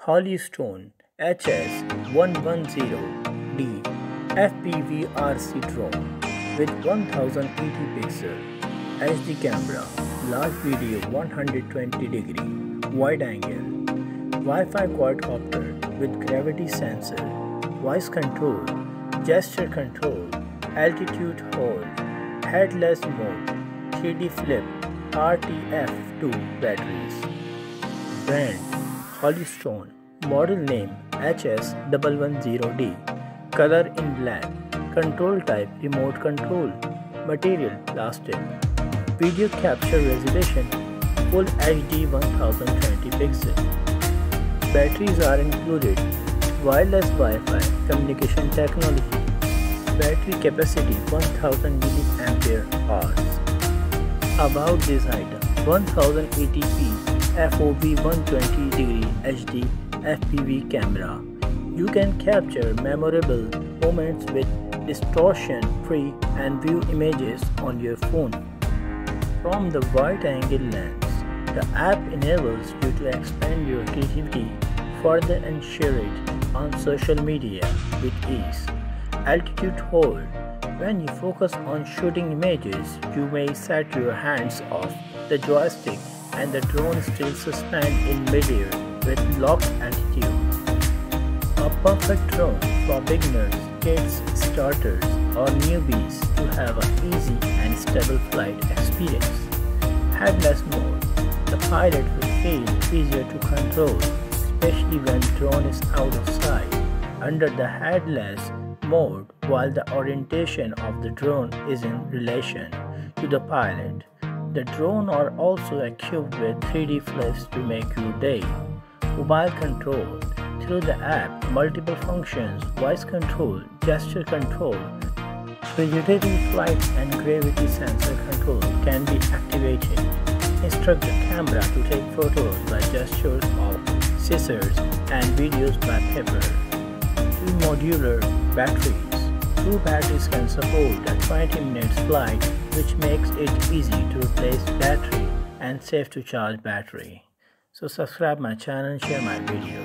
Holystone HS110D FPV RC drone with 1080 pixel HD camera, large video 120 degree, wide angle, Wi-Fi Quadcopter with gravity sensor, voice control, gesture control, altitude hold, headless mode, 3D flip, RTF2 batteries. Brand Holystone, model name HS110D, color in black, control type remote control, material plastic, video capture resolution full HD 1020 pixel. Batteries are included, wireless Wi-Fi communication technology, battery capacity 1000 mAh. About this item, 1080p FOV 120 HD FPV camera. You can capture memorable moments with distortion-free and view images on your phone. From the wide-angle lens, the app enables you to expand your creativity further and share it on social media with ease. Altitude hold. When you focus on shooting images, you may set your hands off the joystick and the drone still suspend in midair with locked altitude. A perfect drone for beginners, kids, starters, or newbies to have an easy and stable flight experience. Headless mode. The pilot will feel easier to control, especially when drone is out of sight. Under the headless mode, while the orientation of the drone is in relation to the pilot, the drone are also equipped with 3D flips to make your day. Mobile control. Through the app, multiple functions, voice control, gesture control, vegetative flight and gravity sensor control can be activated. Instruct the camera to take photos by gestures of scissors and videos by paper. 2 modular batteries. 2 batteries can support a 20 minutes flight, which makes it easy to replace battery and safe to charge battery. So subscribe my channel and share my video.